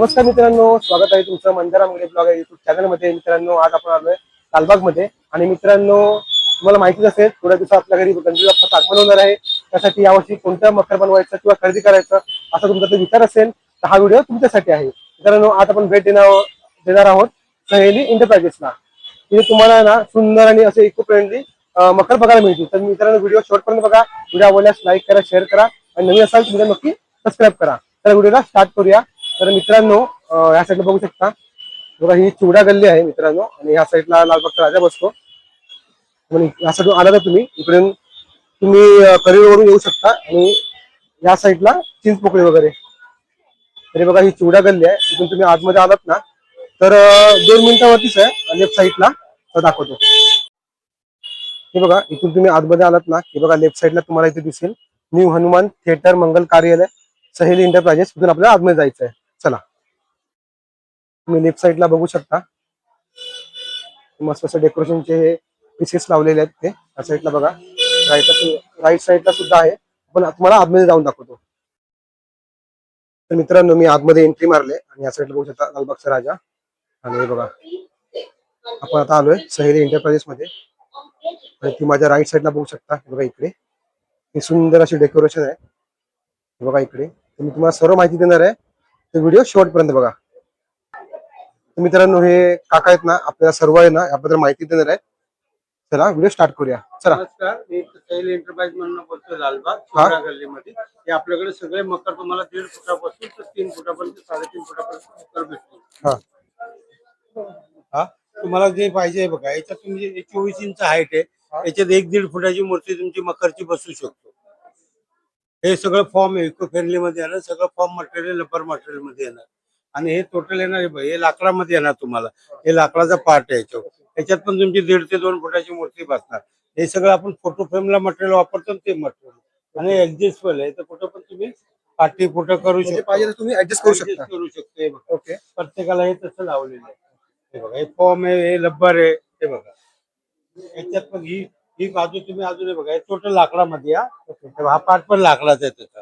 नमस्कार मित्रांनो, स्वागत आहे तुमचं मंदारा मुंगळे ब्लॉग या युट्यूब चॅनलमध्ये. मित्रांनो, आज आपण आलोय लालबागमध्ये. आणि मित्रांनो, तुम्हाला माहितीच असेल, थोड्या दिवसात आपल्या घरी गणपती बाप्पा आगमन होणार आहे. त्यासाठी यावर्षी कोणतं मकर बनवायचं किंवा खरेदी करायचं असा तुमचा जर विचार असेल तर हा व्हिडिओ तुमच्यासाठी आहे. मित्रांनो, आज आपण भेट देणार आहोत सहेली एंटरप्राइजेसला. तिथे तुम्हाला ना सुंदर आणि असे इको फ्रेंडली मकर बघायला मिळतील. तर मित्रांनो, व्हिडिओ शेवटपर्यंत बघा. व्हिडिओ आवडल्यास लाईक करा, शेअर करा आणि नवीन असाल तर नक्की सबस्क्राईब करा. तर व्हिडिओला स्टार्ट करूया. तर मित्रांनो, या साईडला बघू शकता बघा, ही चिवडा गल्ली आहे मित्रांनो. आणि या साईडला लालबागचा राजा बसतो. आणि या साईडून आला तर तुम्ही इकडून करीवरून येऊ शकता. आणि या साईडला चिंचपोकळी वगैरे. तरी बघा, ही चिवडा गल्ली आहे. इथून तुम्ही आतमध्ये आलात ना तर 2 मिनिटावरतीच आहे. लेफ्ट साईडला दाखवतो. हे बघा, इथून तुम्ही आतमध्ये आलात ना की बघा, लेफ्ट साईडला तुम्हाला इथे दिसेल न्यू हनुमान थिएटर मंगल कार्यालय सहेली एंटरप्राइजेस. इथून आपल्याला आतमध्ये जायचं आहे. चला, तुम्ही लेफ्ट साईडला बघू शकता मस्त असं डेकोरेशनचे हे पीसेस लावलेले आहेत. ते या साईडला बघा, राईट साईडला सुद्धा आहे. पण तुम्हाला आतमध्ये जाऊन दाखवतो. तर मित्रांनो, मी आतमध्ये एंट्री मारले आणि या साईडला बघू शकता लालबागचा राजा. आणि हे बघा, आपण आता आलोय सहेली एंटरप्राइजेस मध्ये. आणि ती माझ्या राईट साईडला बघू शकता. बघा, इकडे ही सुंदर अशी डेकोरेशन आहे. बघा, इकडे मी तुम्हाला सर्व माहिती देणार आहे. तर व्हिडिओ शेवटपर्यंत बघा. मित्रांनो, हे काका आहेत ना, आपल्याला सर्व आहे ना याबद्दल माहिती देणार आहे. चला, व्हिडिओ स्टार्ट करूया. चला. नमस्कार, मी सहेली एंटरप्राइज म्हणून बोलतोय लालबाग चिवडा गल्लीमध्ये. हे आपल्याकडे सगळे मकर तुम्हाला 1.5 फुटापासून तर 3 फुटापर्यंत 3.5 फुटापर्यंत मकर भेटतील. हा, तुम्हाला जे पाहिजे बघा, याच्यात तुम्ही 24 इंच हाईट आहे. याच्यात 1-1.5 फुटाची मूर्ती तुमची मकरची बसू शकतो. हे सगळं फॉर्म आहे, इको फ्रेंडली मध्ये येणार. सगळं फॉर्म मटेरियल रबर मटेरियल मध्ये येणार. आणि हे टोटल येणार हे लाकडामध्ये येणार तुम्हाला. हे लाकडाचा पार्ट आहे. याच्यात पण तुमची 1.5 ते 2 फुटाची मूर्ती बसणार. हे सगळं आपण फोटो फ्रेमला मटेरियल वापरतो ते मटेरियल. आणि ऍडजस्टेबल आहे, तर कुठं पण तुम्ही पाठी फोटो करू शकता. पाहिजे तुम्ही ऍडजस्ट करू शकता. करू शकतो. हे बघा, ओके, प्रत्येकाला हे तसं लावलेलं आहे. हे बघा, हे फॉर्म आहे, हे रबर आहे. हे बघा, याच्यात पण ही बाजू तुम्ही अजून बघा, हे टोटल लाकडामध्ये. हा पार्ट पण लाकडाचा आहे त्याचा.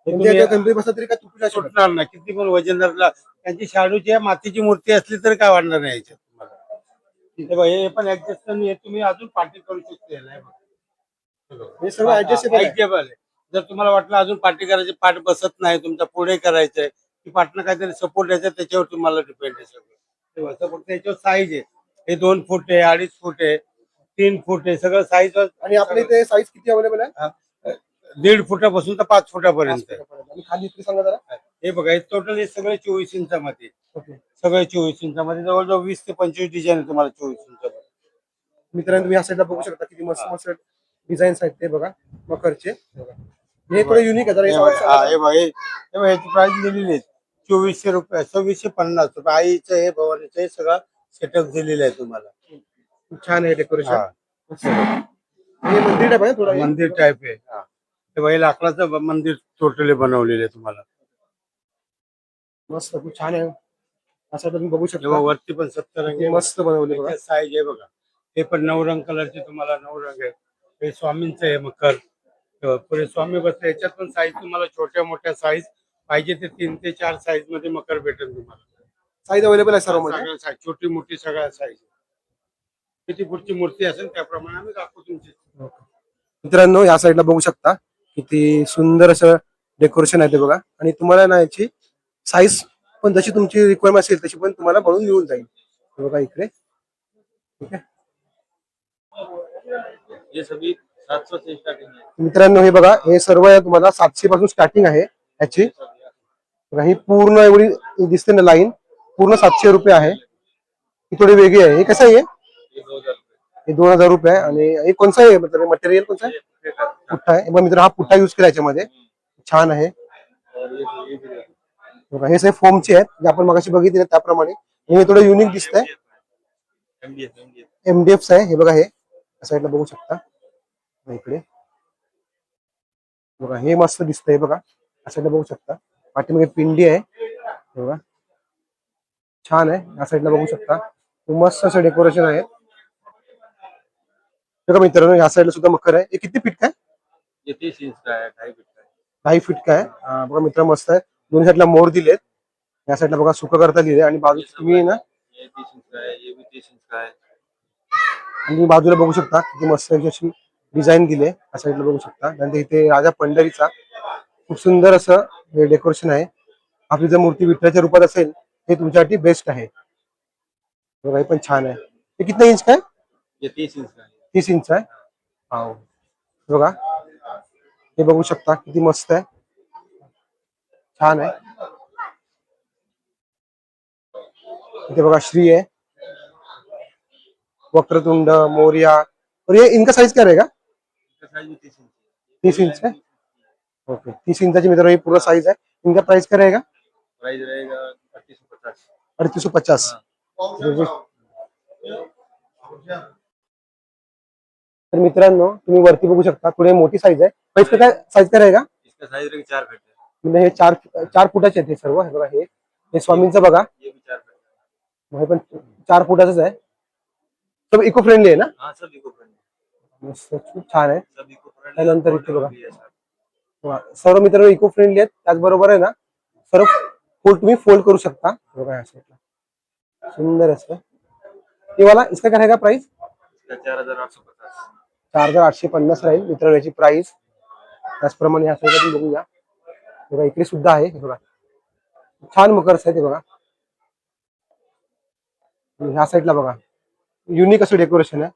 गणपती बसला तरी काय सुटणार नाही, किती पण वजनदार. त्यांची शाडूची मातीची मूर्ती असली तरी काय वाढणार नाही याच्यात तुम्हाला. हे पण ऍडजस्ट करून हे तुम्ही अजून पाठी करू शकता. हे सर्व ऍडजस्टेबल आहे. जर तुम्हाला वाटलं अजून पाठी करायची, पाठ बसत नाही, तुमचा पुढे करायचंय की पाठनं काहीतरी सपोर्ट द्यायचा, त्याच्यावर तुम्हाला डिपेंड आहे सगळं. फक्त त्याच्यावर साईज आहे. हे 2 फूट आहे, 2.5 फूट आहे, 3 फूट आहे, सगळं साईज. आणि आपल्या इथे साईज किती अवेलेबल आहे? 1.5 फुटापासून तर 5 फुटापर्यंत. आणि खाली सांगा जरा. हे बघा, हे टोटल हे सगळे 24 इंचामध्ये. सगळे 24 इंचामध्ये जवळजवळ 20 ते 25 डिझाईन आहे तुम्हाला 24 इंचामध्ये. मित्रांनो, तुम्ही या साईडला बघू शकता किती मस्त मस्त डिझाईन्स आहेत. ते बघा, मकरचे. हे थोडं युनिक आहे. हे बघा, याची प्राइस दिलेली आहे 2400 रुपये, 2650 रुपये. आईचं हे भवानीचं हे सगळं सेटअप दिलेलं आहे तुम्हाला. छान आहे डेकोरेशन. हे मंदिर टाइप आहे, थोडं मंदिर टाइप आहे. हे बघा, लाकडाचं मंदिर टोटली बनवलेलं आहे तुम्हाला. मस्त, खूप छान आहे. असं तुम्ही बघू शकता. वरती पण 70 रंग मस्त बनवले बघा. साईज आहे बघा. हे पण 9 रंग कलरचे तुम्हाला 9 रंग आहे. हे स्वामींचं आहे मकर. पुढे स्वामी बसले. याच्यात पण साईज तुम्हाला छोट्या मोठ्या साईज पाहिजे ते 3 ते 4 साईज मध्ये मकर भेटेल तुम्हाला. साईज अवेलेबल आहे सर्व मध्ये. छोटी मोठी सगळ्या साईज. किती पुढची मूर्ती असेल त्याप्रमाणे आम्ही दाखवू तुमची. मित्रांनो, या साईडला बघू शकता किती सुंदर असं डेकोरेशन आहे ते बघा. आणि तुम्हाला ना याची साईज पण जशी तुमची रिक्वायरमेंट असेल तशी पण तुम्हाला बनवून मिळून जाईल. बघा इकडे. ठीक आहे मित्रांनो, हे बघा, हे सर्व तुम्हाला 700 पासून स्टार्टिंग आहे याची. ही पूर्ण एवढी दिसते ना लाईन, पूर्ण 700 रुपये आहे. ही थोडी वेगळी आहे. हे कसं आहे? हे 2000 रुपये आहे. आणि हे कोणचं आहे, मतलब मटेरियल कोणचं आहे? पुठ्ठा आहे. मित्र, हा पुठ्ठा युज केला याच्यामध्ये. छान आहे. हे सगळे फोमचे आहेत जे आपण मगाशी बघितले त्याप्रमाणे. हे थोडं युनिक दिसतंय. MDF आहे. हे बघा, हे साईडला बघू शकता. इकडे बघा, हे मस्त दिसतंय बघा. साईडला बघू शकता. पाठीमागे पिंडी आहे बघा, छान आहे. या साईडला बघू शकता. मस्त असं डेकोरेशन आहे बघा. मित्रांनो, या साईडला सुद्धा मकर आहे. हे किती फीट काय? 30 इंच आहे, 2.5 फीट आहे. 2.5 फीट काय बघा मित्र, मस्त आहे. दोन्ही साईडला मोर दिलेत. या साईडला बघा सुख करता लिहिले आणि बाजूला तुम्ही ना ये 30 इंच का है, ये भी 30 इंच का है. आणि तुम्ही बाजूला बघू शकता किती मस्त अशी डिझाईन दिली आहे. या साईडला बघू शकता. नंतर इथे राजा पंढरीचा खूप सुंदर असं हे डेकोरेशन आहे. आपली जर मूर्ती विठ्ठलाच्या रूपात असेल हे तुमच्यासाठी बेस्ट आहे. बघा हे पण छान आहे. हे किती इंच काय? ये 30 इंच का है. 30 इंच आहे. हो बघा हे बघू शकता किती मस्त आहे, छान आहे. इथे बघा श्री है, वक्रतुंड, मोरिया. और ये इनका साइज क्या रहेगा? इसका साइज भी 30 इंच. 30 इंच है. ओके 30 इंचाची मित्र ये पूरा साइज है. इनका प्राइस क्या रहेगा? प्राइस रहेगा 3850. 3850. तर मित्रांनो तुम्ही वरती बघू शकता थोडी मोठी साइज आहे. पण इसका काय साइज काय रहेगा? इसका साइज रहेगा 4 फीट. म्हणजे हे 4 फुटाचे आहेत हे सर्व. हे बघा हे स्वामींचं बघा. ये भी 4 फीट. हे पण 4 फुटाचंच आहे. सब इको फ्रेंडली आहे ना? हाँ सब इको फ्रेंडली. मस्त खूप छान आहे. सब इको फ्रेंडली. त्यानंतर इथे बघा सर्व मित्र इको फ्रेंडली आहेत. त्याचबरोबर आहे ना सर्व तुम्ही फोल्ड करू शकता. बघा या साईडला सुंदर असं. हे वाला इसका काय रहेगा प्राइस? इसका 4850. 4850 राहील मित्रांनो याची प्राइस. त्याचप्रमाणे या साईडला तुम्ही बघूया. बघा इकडे सुद्धा आहे. बघा छान मकर्स आहे ते बघा. ह्या साईडला बघा युनिक असं डेकोरेशन है.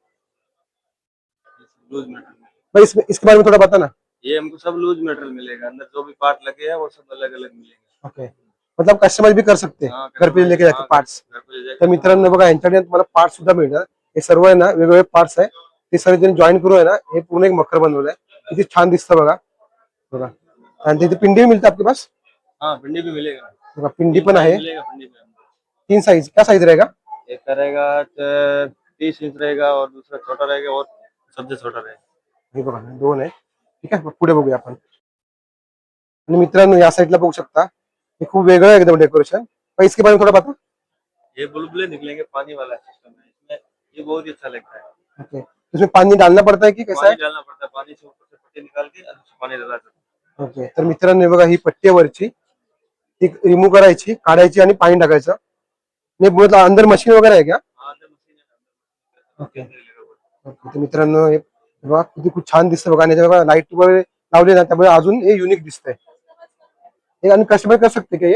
Loose metal. भाई इसके बारे में थोड़ा बता ना. ये हमको सब लूज मेटल मिलेगा. अंदर जो भी पार्ट लगे हैं वो सब अलग अलग मिलेंगे. ओके मतलब कस्टमाइज भी कर सकते हैं घर पे लेके जाके पार्ट्स. घर पे ले जाके तर मित्रांनो बघा यांच्याकडे तुम्हाला पार्ट सुद्धा मिळणार. हे सर्व आहे ना वेगवेगळे पार्ट्स आहे. ते सर्व त्यांनी जॉईन करून आहे ना हे पूर्ण एक मकर बनवलं आहे. किती छान दिसतं बघा. बघा आणि तिथे पिंडी भी मिळते आपके पास? हाँ पिंडी भी मिलेगा. बघा पिंडी पण आहे. मिलेगा पिंडी भी. 3 साइज. क्या साइज रहेगा? एक का रहेगा 30 इंच रहेगा और दूसरा छोटा रहेगा और सबसे छोटा रहेगा. हे बघा 2 आहे. ठीक आहे पुढे बघूया आपण. आणि मित्रांनो या साईडला बघू शकता हे खूप वेगळं आहे एकदम डेकोरेशन. पण इसके बारे में थोड़ा बता. ये बुलबुले निकलेंगे पानी वाला सिस्टम है इसमें. ये बहुत ही अच्छा लगता है. ओके इसमें पानी डालना पड़ता है कि कैसा पानी है? डालना पड़ता है. पानी से ऊपर से पट्टी निकाल के अंदर से पानी डाला जाता है. ओके तर मित्रांनो हे बघा ही पट्टी आहे वरची ती रिमूव्ह करायची काढायची आणि पाणी टाकायचं. नाही बोलत अंदर मशीन वगैरे आहे का? हाँ अंदर मशीन है. ओके अंदर लगा. ओके तर मित्रांनो हे बघा किती खूप छान दिसतं बघा. आणि बघा लाईट वगैरे लावले ना त्यामुळे अजून हे युनिक दिसतंय. हे आणि कस्टमाइज कर सकते क्या ये?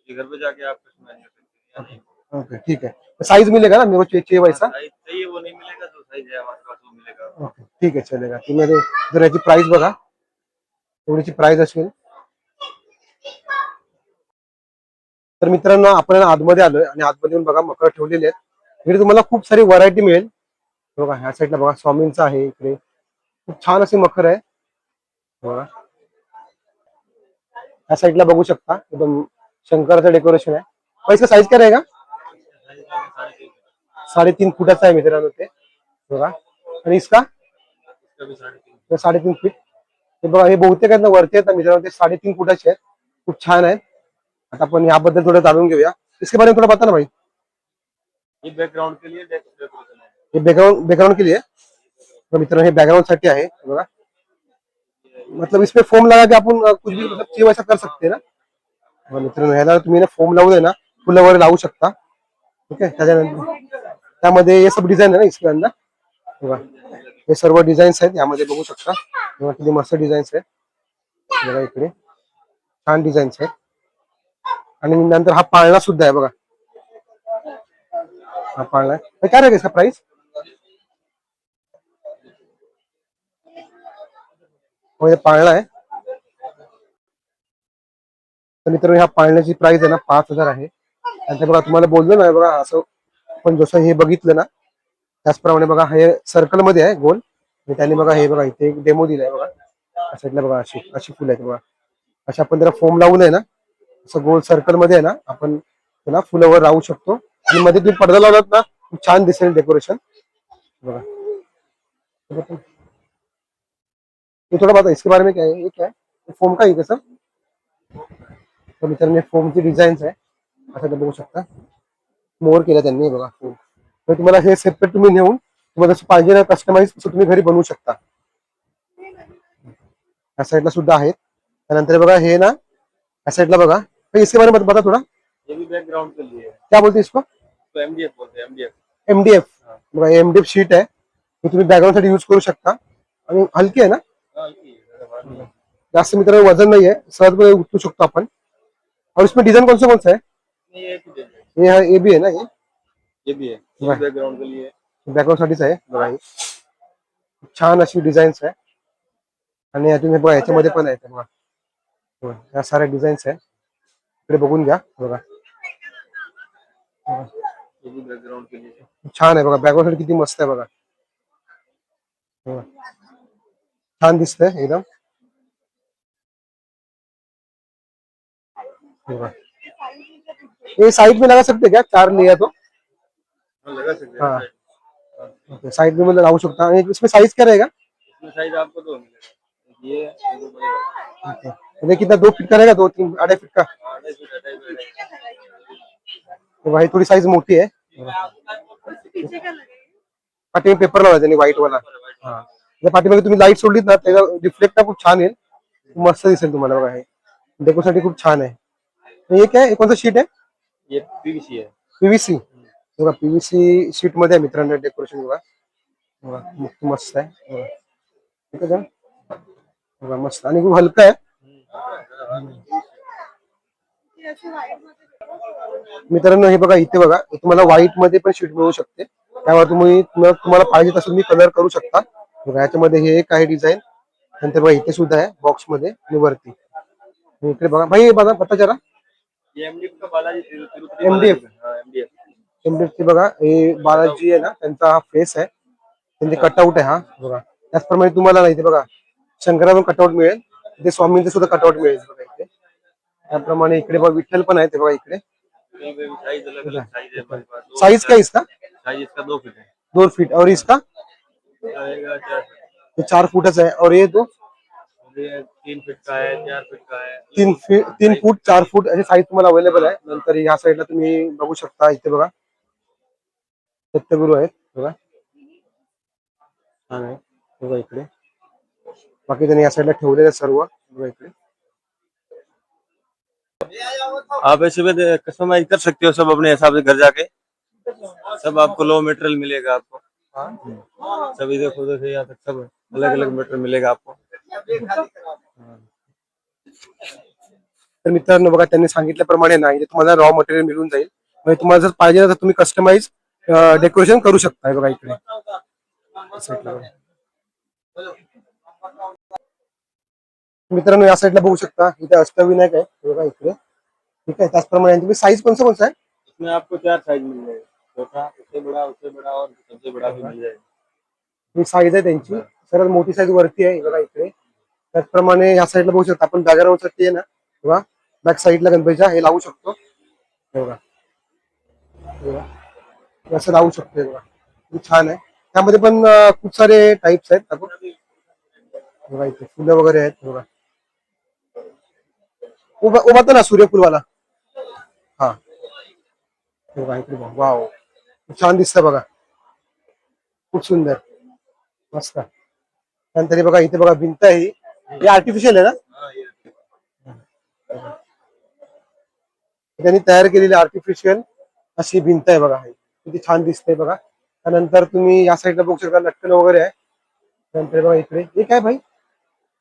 ये घर पे जाके आप कस्टमाइज कर सकते हैं. ओके ठीक है. साइज मिलेगा ना मेरे को चाहिए वैसा? साइज चाहिए वो नहीं मिलेगा. जो साइज है हमारे पास वो मिलेगा. ओके ठीक आहे चलेगा. तुम्ही जर याची प्राइस बघा एवढीची प्राइस असेल. तर मित्रांनो आपण आतमध्ये आलोय आणि आतमध्ये येऊन बघा मकर ठेवलेले आहेत. इकडे तुम्हाला खूप सारी व्हरायटी मिळेल. बघा ह्या साईडला बघा स्वामींचा आहे. इकडे खूप छान असे मकर आहे बघा. ह्या साईडला बघू शकता एकदम शंकराचं डेकोरेशन आहे. पैसा साईज काय रहेगा? 3.5 फुटाचा आहे मित्रांनो ते बघा. आणि इसका इसका भी 3.5. 3.5 फीट. हे बघा हे बहुतेक आहेत ना वरती आहेत ना मित्रांनो ते 3.5 फुटाचे आहेत. खूप छान आहेत. आता आपण याबद्दल थोडं जाणून घेऊया. इसके बारे में थोड़ा बता ना भाई. ये बैकग्राउंड के लिए डेकोरेशन है. हे बैकग्राउंड के लिए. तो मित्रांनो हे बैकग्राउंड साठी आहे बघा. मतलब इसमें फोम लगा के आपण कुछ भी मतलब चाहिए वैसा कर सकते हैं ना. मित्रांनो ह्याला तुम्ही ना फोम लावून आहे ना फुलं वगैरे लावू शकता. ठीक आहे. त्याच्यानंतर त्यामध्ये हे सब डिझाईन आहे ना इसके अंदर बघा. हे सर्व डिझाईन्स आहेत यामध्ये बघू शकता. बघा किती मस्त डिझाईन्स आहेत बघा. इकडे छान डिझाईन्स आहेत. आणि नंतर हा पाळणा सुद्धा आहे बघा. हा पाळणा आहे. काय रहेगा इसका प्राइस? हो पाळणा आहे. तर मित्रांनो ह्या पाळण्याची प्राइस आहे ना 5000 आहे. आणि बघा तुम्हाला बोललो ना बघा असं पण जसं हे बघितलं ना त्याचप्रमाणे बघा हे सर्कल मध्ये आहे गोल. आणि त्याने बघा हे बघा इथे एक डेमो दिलाय बघा. साईडला बघा अशी अशी फुलं आहेत बघा. अशा आपण त्याला फोम लावून आहे ना असं गोल सर्कल मध्ये आहे ना आपण त्याला फुलावर राहू शकतो. आणि मध्ये तुम्ही पडदा लावलात ना खूप छान दिसेल डेकोरेशन बघा. ये थोड़ा बता इसके बारे में क्या है? ये क्या है? फोम का ही कसं? तर मित्रांनो फोमची डिझाईन्स आहे असं बघू शकता. मोर केला त्यांनी बघा फोम. तर तुम्हाला हे सेपरेट तुम्ही नेऊन तुम्हाला जसं पाहिजे ना कस्टमाइज तसं तुम्ही घरी बनवू शकता. या साईडला सुद्धा आहेत. त्यानंतर बघा हे ना या साईडला बघा. इसके बारे में बता थोडा. ये भी बैकग्राउंड के लिए है, क्या बोलते हैं इसको? तो एमडीएफ बोलते हैं, एमडीएफ। एमडीएफ. बघा एमडीएफ शीट आहे, ही तुम्ही बॅकग्राऊंड साठी युज करू शकता आणि हलकी आहे ना, जास्त मित्रांनो वजन नाही आहे, सहजपणे उचलू शकतो आपण. और इसमें डिजाइन कौन सा है? ये भी है ना, ये भी है, ये बैकग्राउंड के लिए। बॅकग्राऊंड साठीच आहे बघा. ही छान अशी डिझाईन्स आहे आणि अजून हे बघा याच्यामध्ये पण आहे बघा. या साऱ्या डिझाईन्स आहे, इकडे बघून घ्या बघा. ये भी बैकग्राउंड के लिए। छान आहे बघा, बॅकग्राऊंड साठी किती मस्त आहे बघा. छान दिसतंय एकदम. ये साइड में लगा सकते क्या, 4 लिया तो? लगा सकते हैं। हाँ साइड में मतलब लावू शकता. आणि इसमें साइज क्या रहेगा? इसमें साइज आपको दो मिलेगा, ये दो बड़े, ये कितना, 2 फीट का रहेगा, 2-3 2.5 फीट का? 2.5 तो भाई थोड़ी साइज मोठी आहे. पाठीमागे पेपर लावला त्यांनी व्हाईट वाला. हा त्या पाठीमागे तुम्ही लाईट सोडलीत ना, त्याचा रिफ्लेक्ट खूप छान येईल, मस्त दिसेल तुम्हाला बघा. हे डेको साठी खूप छान आहे. ये क्या है, कौन सा शीट है? ये पीवीसी है। पीव्हीसी. बघा पीव्हीसी शीट मध्ये आहे मित्रांनो डेकोरेशन बघा. मस्त आहे बघा. ठीक आहे बघा, मस्त आणि खूप हलका आहे मित्रांनो. हे बघा इथे बघा, तुम्हाला व्हाईट मध्ये पण शीट मिळू शकते, त्यावर तुम्हाला पाहिजे तसं मी कलर करू शकता. बघा याच्यामध्ये हे एक आहे डिझाईन, नंतर बघा इथे सुद्धा आहे बॉक्स मध्ये आणि वरती. इकडे बघा भाई, बघा पता जरा. ये एमडीएफ का Balaji Tirupati MDF. MDF. MDF ची बघा, हे बालाजी आहे ना त्यांचा हा फेस आहे, त्यांचे कटआउट आहे हा बघा. त्याचप्रमाणे तुम्हाला नाही ते बघा शंकराचं कटआउट मिळेल, इथे स्वामींचं सुद्धा कटआउट मिळेल बघा इथे. त्याप्रमाणे इकडे बघा विठ्ठल पण आहे ते बघा इकडे. साइज अलग अलग साइज है हमारे पास। साइज क्या है इसका? साइज इसका 2 फीट है। 2 फीट. और इसका? रहेगा 4 फीट। ये 4 फुटच आहे. और ये तो ये 3 फीट का है, 4 फीट का है। 3 फूट 4 फूट असे साईज तुम्हाला अवेलेबल आहे. नंतर या साईडला तुम्ही बघू शकता, इथे बघा दत्तगुरु आहेत बघा. छान आहे बघा इकडे. बाकी त्यांनी या साईडला ठेवलेलं सर्व बघा इकडे. आप ऐसे में कस्टमाइज कर सकते हो सब अपने हिसाब से घर जाके, सब आपको लो मटेरियल मिलेगा आपको। सभी देखो यहाँ तक सब अलग अलग मटेरियल मिलेगा आपको। तर मित्रांनो बघा, त्यांनी सांगितल्याप्रमाणे ना इथे तुम्हाला रॉ मटेरियल मिळून जाईल. म्हणजे तुम्हाला जर पाहिजे तर तुम्ही कस्टमाइज डेकोरेशन करू शकता बघा इकडे. मित्रांनो या साईडला बघू शकता, इथे अष्टविनायक आहे बघा इकडे. ठीक आहे, त्याचप्रमाणे तुम्ही साईज कोणसा कोणसा आहे? इसमें आपको 4 साइज मिल जाएगा, छोटा, उससे बड़ा और सबसे बड़ा भी मिल जाएगा। ही साईज आहे त्यांची, सर्वात मोठी साईज वरती आहे बघा इकडे. त्याचप्रमाणे या साईडला बघू शकता आपण बॅकग्राऊंड साठी आहे ना बघा, बॅक साईडला गणपतीच्या हे लावू शकतो बघा. असं लावू शकतो बघा, खूप छान आहे. त्यामध्ये पण खूप सारे टाइप्स आहेत आपण बघा. इथे फुलं वगैरे आहेत बघा. उभा तर ना सूर्यफुलवाला. हा बघा इकडे बघा. वाव, खूप छान दिसतं बघा, खूप सुंदर मस्त. त्यानंतर हे बघा इथे बघा भिंत आहे, ही आर्टिफिशियल आहे ना, त्यांनी तयार केलेली आर्टिफिशियल अशी भिंत आहे बघा. किती छान दिसते बघा. त्यानंतर तुम्ही या साईडला बघू शकता लटकन वगैरे आहे. नंतर बघा इकडे हे काय भाई,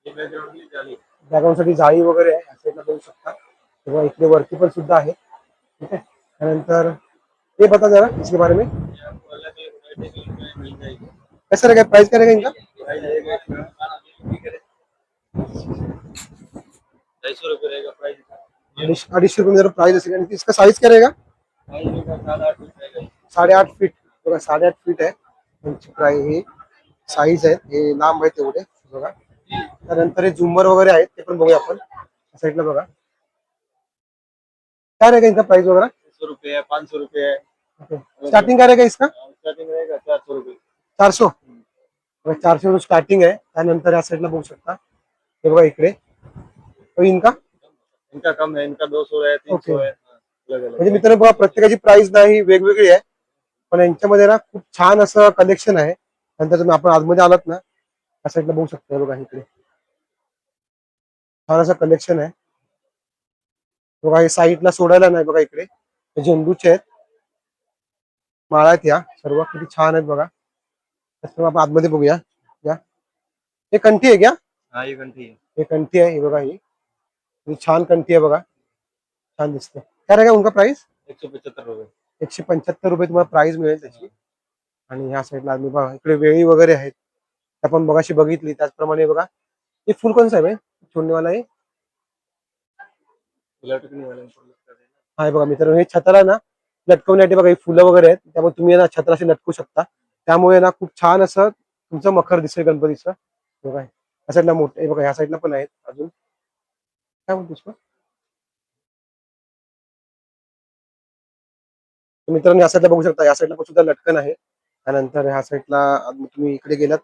बॅकग्राऊंड साठी जाळी वगैरे आहे, या साईडला बघू शकता. तेव्हा इकडे वरती पण सुद्धा आहे. ठीक आहे, त्यानंतर हे बता जरा इसके बारे में, कैसा रहेगा, प्राइस क्या रहेगा इनका? 250 रुपये रहेगा प्राइस। 250 रुपये प्राइस असेल. आणि इसका साइज क्या रहेगा? 8.5 फीट बघा, 8.5 फीट आहे त्यांची प्राइस. ही साईज आहे, हे लांब आहे तेवढे बघा. त्यानंतर हे झुंबर वगैरे आहेत, ते पण बघूया आपण साईडला बघा. क्या रहेगा इनका प्राइस वगैरह? 100 रुपये है, 500 रुपये है। स्टार्टिंग क्या रहेगा इसका? स्टार्टिंग रहेगा 400 रुपये। 400. 400 स्टार्टिंग आहे. त्यानंतर या साईडला बघू शकता हे बघा इकडे. इनका इनका कम है, इनका 200 है, 300 है, अलग अलग। म्हणजे मित्रांनो बघा, प्रत्येकाची प्राइस नाही वेगवेगळी आहे, पण यांच्यामध्ये ना खूप छान असं कलेक्शन आहे. नंतर तुम्ही आपण आतमध्ये आलात ना, या साईडला बघू शकता बघा इकडे छान असं कलेक्शन आहे. बघा हे साईडला सोडायला नाही बघा, इकडे हे झेंडूचे आहेत, माळा आहेत या सर्व, किती छान आहेत बघा. तर आपण आतमध्ये बघूया. या हे कंठी आहे क्या? हा ही घंटी है. हे कंठी आहे, हे बघा ही छान कंठी आहे बघा, छान दिसते. काय रहेगा उनका प्राइस? 175 रुपये. 175 रुपये तुम्हाला प्राइस मिळेल त्याची. आणि ह्या साईडला आम्ही बघा इकडे वेळी वगैरे आहेत, आपण बघाशी बघितली त्याचप्रमाणे बघा. हे फुल कोणचं आहे भाई छोडनेवाला आहे? हा हे बघा मित्रांनो, हे छताला ना लटकवण्यासाठी बघा ही फुलं वगैरे आहेत, त्यामुळे तुम्ही ना छत्राशी लटकू शकता. त्यामुळे ना खूप छान असं तुमचं मखर दिसेल गणपतीचं. बघा ह्या साईडला मोठे बघा, ह्या साईडला पण आहेत अजून. काय म्हणतोस मग मित्रांनो, या साईडला बघू शकता, या साईडला पण सुद्धा लटकन आहे. त्यानंतर ह्या साईडला तुम्ही इकडे गेलात,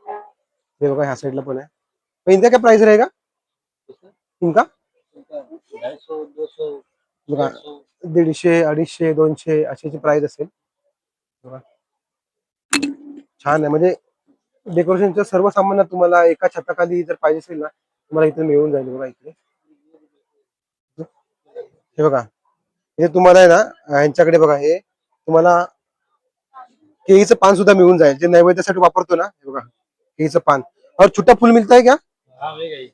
हे बघा ह्या साईडला पण आहे. तो इनका क्या प्राइस रहेगा इनका? 250, 200, बघा 150. 150, 250, 200 अशी प्राइस असेल बघा. छान आहे, म्हणजे डेकोरेशनचं सर्व सामान तुम्हाला एका छताखाली जर पाहिजे असेल ना, तुम्हाला इथे मिळून जाईल बघा. इकडे हे बघा, हे तुम्हाला आहे ना यांच्याकडे बघा, हे तुम्हाला केळीचं पान सुद्धा मिळून जाईल, जे नैवेद्यासाठी वापरतो ना. हे बघा केळीचं पान और छोटा फूल मिळत आहे क्या? हाँ मिल गई.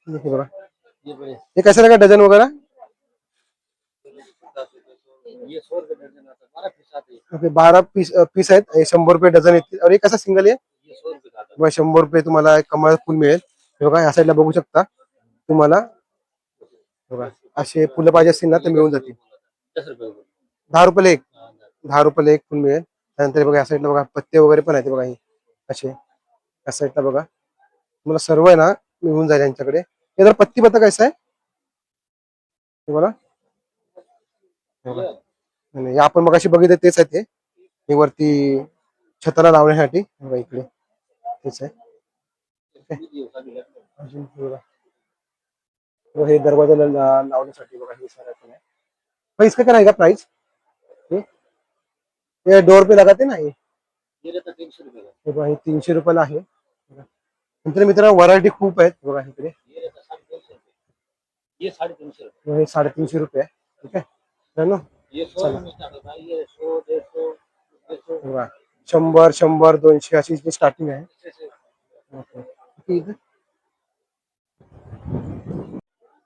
हे बघा, ये बड़े हे कैसे रहेगा डझन वगैरह? 50 रुपये. ये 100 रुपये दर्जन आता 12 पीस आते हैं. ओके 12 पीस आहेत, हे 100 रुपये डझन येतील. और हे कसं सिंगल आहे? ये 100 रुपये का आता. बघा 100 रुपये तुम्हाला एक कमळ फुल मिळेल. हे बघा या साईडला बघू शकता तुम्हाला. बघा असे फुलं पाहिजे असतील ना तर मिळून जातील. 10 रुपये. 10 रुपये एक, हाँ 10 रुपये एक फुल मिळेल. त्यानंतर बघा या साईडला बघा पत्ते वगैरे पण आहेत बघा, हे असे या साईडला बघा तुम्हाला सर्व आहे ना मिळून जाईल यांच्याकडे. हे जर पत्ती पत्ता कसं आहे हे बघा. हे बघा. आणि हे आपण मगाशी बघितलं तेच आहे ते, हे वरती छताला लावण्यासाठी बघा इकडे तेच आहे. अजून हे बघा, हे दरवाजा लावण्यासाठी बघा, हे सारं पण आहे. भाई इसका क्या रहेगा प्राइस? ये डोर पे लगाते ना ये ये रहता 300 रुपये का. हे बघा, हे 300 रुपयाला आहे. नंतर मित्रांनो व्हरायटी खूप आहेत बघा इकडे. ये रहता 350 रुपये. ये 350 रुपये. हे 350 रुपये आहे. ठीक आहे मित्रांनो, ये 100 में स्टार्ट होता है. ये 100, 150, 200. बघा 100, 100, 200 अशी स्टार्टिंग आहे. ओके. ठीक आहे.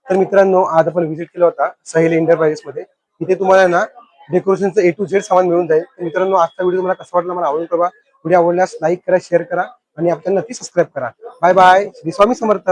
तर मित्रांनो आज आपण व्हिजिट केला होता सहेली एंटरप्राइजेस मध्ये. इथे तुम्हाला ना डेकोरेशनचं A to Z सामान मिळून जाईल. तर मित्रांनो आजचा व्हिडिओ तुम्हाला कसा वाटला मला आवडून कळवा. व्हिडिओ आवडल्यास लाईक करा, शेअर करा आणि आपल्याला नक्की सबस्क्राईब करा. Bye bye. श्री स्वामी समर्थ.